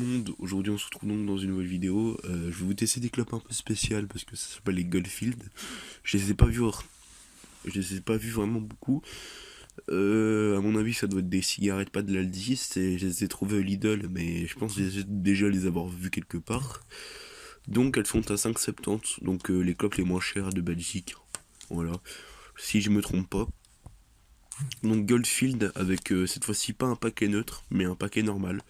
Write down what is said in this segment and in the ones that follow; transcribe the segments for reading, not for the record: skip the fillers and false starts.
Monde, aujourd'hui on se retrouve donc dans une nouvelle vidéo. Je vais vous tester des clopes un peu spéciales parce que ça s'appelle les Goldfield. Je les ai pas vus, je les ai pas vus vraiment beaucoup. À mon avis, ça doit être des cigarettes, pas de l'Aldis. Et je les ai trouvées au Lidl, mais je pense déjà les avoir vues quelque part. Donc elles sont à 5,70, donc les clopes les moins chères de Belgique. Voilà, si je me trompe pas. Donc Goldfield avec cette fois-ci pas un paquet neutre, mais un paquet normal.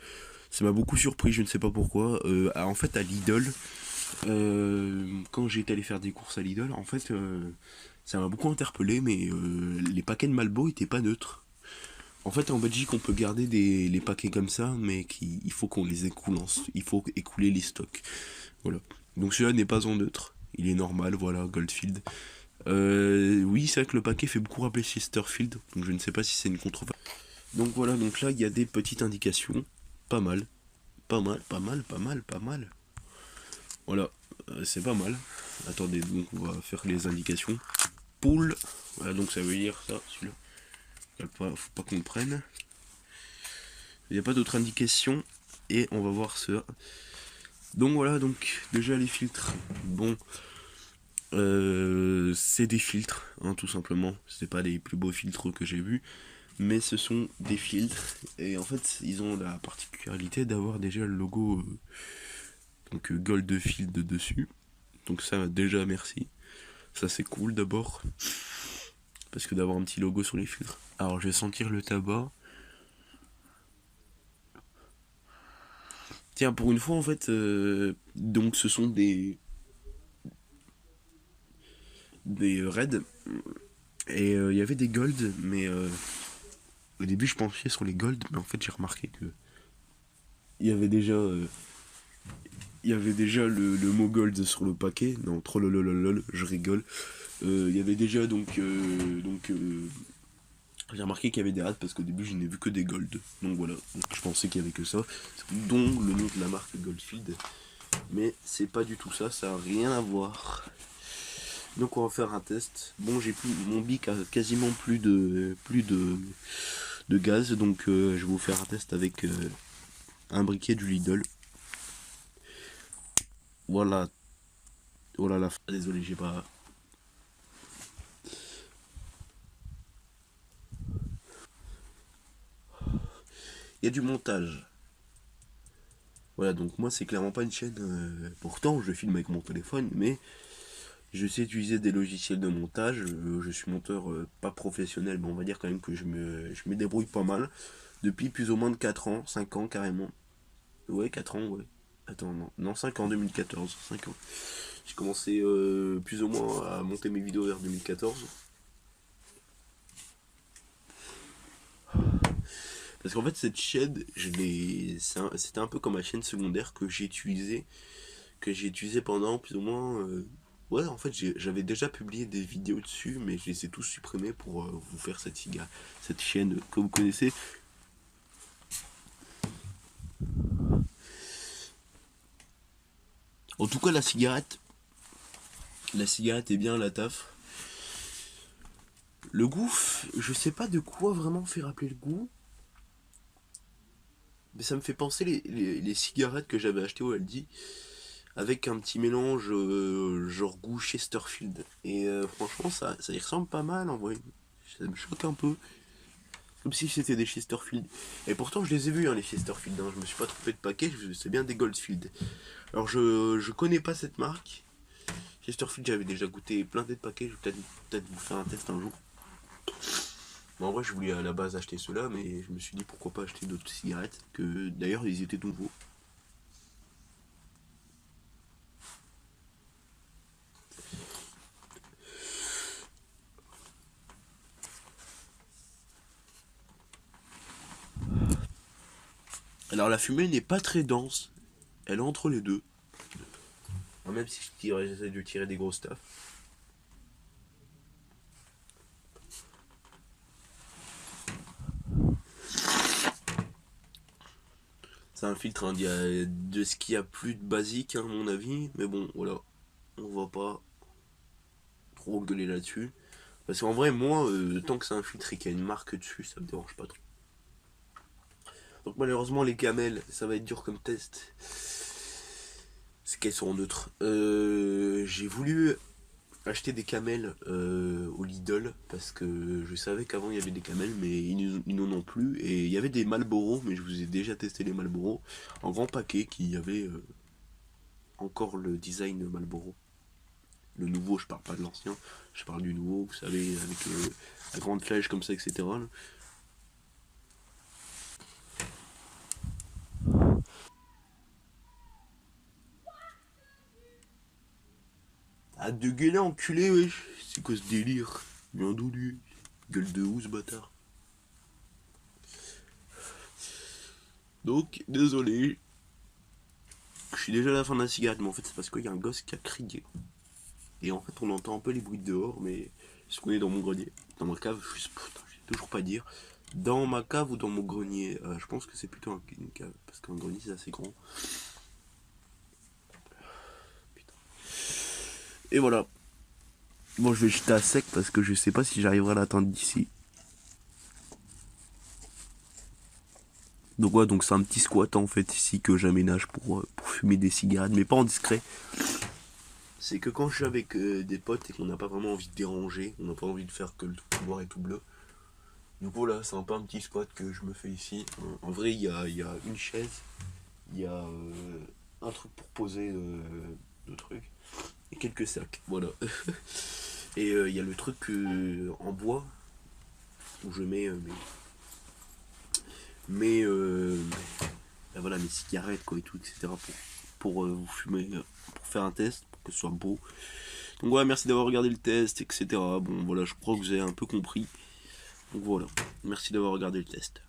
Ça m'a beaucoup surpris, je ne sais pas pourquoi. En fait, à Lidl, quand j'étais allé faire des courses à Lidl, en fait, ça m'a beaucoup interpellé, mais les paquets de Malbo étaient pas neutres. En fait, en Belgique, on peut garder les paquets comme ça, mais il faut qu'on les écoule, il faut écouler les stocks. Voilà. Donc celui-là n'est pas en neutre. Il est normal, voilà, Goldfield. Oui, c'est vrai que le paquet fait beaucoup rappeler Chesterfield, donc je ne sais pas si c'est une contrefaçon. Donc voilà, donc là, il y a des petites indications. Pas mal. Pas mal, pas mal, pas mal, pas mal. Voilà, c'est pas mal. Attendez, donc on va faire les indications. Poule, voilà, donc ça veut dire ça, celui-là. Faut pas qu'on le prenne. Il n'y a pas d'autres indications. Et on va voir ça. Donc voilà, donc déjà les filtres. Bon, c'est des filtres, hein, tout simplement. C'est pas les plus beaux filtres que j'ai vus. Mais ce sont des filtres. Et en fait, ils ont la particularité d'avoir déjà le logo donc Goldfield dessus. Donc ça, déjà merci. Ça c'est cool d'abord. Parce que d'avoir un petit logo sur les filtres. Alors je vais sentir le tabac. Tiens, pour une fois en fait, donc ce sont des raids. Et il y avait des gold, mais au début je pensais sur les gold, mais en fait j'ai remarqué que il y avait déjà, il y avait déjà le mot gold sur le paquet. Non, trop lolololol, je rigole. Il y avait déjà j'ai remarqué qu'il y avait des rats parce qu'au début je n'ai vu que des gold. Donc voilà, donc, je pensais qu'il y avait que ça. Dont le nom de la marque Goldfield. Mais c'est pas du tout ça, ça a rien à voir. Donc on va faire un test. Bon, j'ai plus mon bic a quasiment plus de gaz, donc je vais vous faire un test avec un briquet du Lidl. Voilà, voilà la fin. Désolé, j'ai pas. Il y a du montage. Voilà, donc moi c'est clairement pas une chaîne. Pourtant, je filme avec mon téléphone, mais je sais utiliser des logiciels de montage. Je suis monteur pas professionnel, mais on va dire quand même que je me débrouille pas mal. Depuis plus ou moins de 4 ans, 5 ans carrément. Ouais, 4 ans, ouais. Attends, non, non 5 ans, 2014, 5 ans. J'ai commencé plus ou moins à monter mes vidéos vers 2014. Parce qu'en fait, cette chaîne, c'était un peu comme ma chaîne secondaire que j'ai utilisé pendant plus ou moins. Ouais, en fait, j'avais déjà publié des vidéos dessus, mais je les ai tous supprimés pour vous faire cette chaîne que vous connaissez. En tout cas, la cigarette est bien la taf. Le goût, je sais pas de quoi vraiment fait rappeler le goût, mais ça me fait penser les cigarettes que j'avais achetées au Aldi, avec un petit mélange genre goût Chesterfield. Et franchement, ça y ressemble pas mal en vrai. Ça me choque un peu. Comme si c'était des Chesterfield. Et pourtant, je les ai vus, hein, les Chesterfield. Hein. Je me suis pas trompé de paquet, c'est bien des Goldfield. Alors, je connais pas cette marque. Chesterfield, j'avais déjà goûté plein de paquets. Je vais peut-être vous faire un test un jour. Mais en vrai, je voulais à la base acheter ceux-là, mais je me suis dit pourquoi pas acheter d'autres cigarettes. Que d'ailleurs, ils étaient nouveaux. Alors, la fumée n'est pas très dense. Elle est entre les deux. Même si j'essaie de tirer des gros stuff. C'est un filtre hein, de ce qu'il y a plus de basique, hein, à mon avis. Mais bon, voilà. On va pas trop gueuler là-dessus. Parce qu'en vrai, moi, tant que c'est un filtre et qu'il y a une marque dessus, ça me dérange pas trop. Donc malheureusement les camels, ça va être dur comme test. C'est qu'elles sont en neutre. J'ai voulu acheter des camels au Lidl parce que je savais qu'avant il y avait des camels mais ils n'en ont plus. Et il y avait des Marlboro, mais je vous ai déjà testé les Marlboro en grand paquet qui avait encore le design Marlboro. Le nouveau, je parle pas de l'ancien, je parle du nouveau, vous savez, avec la grande flèche comme ça, etc. Là. Ah, de gueuler, enculé, wesh. C'est quoi ce délire? Bien d'où lui? Gueule de où ce bâtard? Donc, désolé. Je suis déjà à la fin de la cigarette, mais en fait, c'est parce qu'il y a un gosse qui a crié. Et en fait, on entend un peu les bruits de dehors, mais est-ce qu'on est dans mon grenier? Dans ma cave, putain, je sais toujours pas dire. Dans ma cave ou dans mon grenier? Je pense que c'est plutôt une cave, parce qu'un grenier c'est assez grand. Putain. Et voilà. Bon, je vais jeter à sec parce que je sais pas si j'arriverai à l'atteindre d'ici. Donc ouais, donc c'est un petit squat en fait ici que j'aménage pour fumer des cigarettes, mais pas en discret. C'est que quand je suis avec des potes et qu'on n'a pas vraiment envie de déranger, on n'a pas envie de faire que le couloir est tout bleu. Du coup là, c'est un peu un petit squat que je me fais ici. En vrai, il y a une chaise, il y a un truc pour poser de trucs et quelques sacs. Voilà. Et il y a le truc en bois où je mets ben voilà, mes cigarettes quoi et tout, etc. pour vous fumer, pour faire un test, pour que ce soit beau. Donc voilà, merci d'avoir regardé le test, etc. Bon voilà, je crois que vous avez un peu compris. Donc voilà, merci d'avoir regardé le test.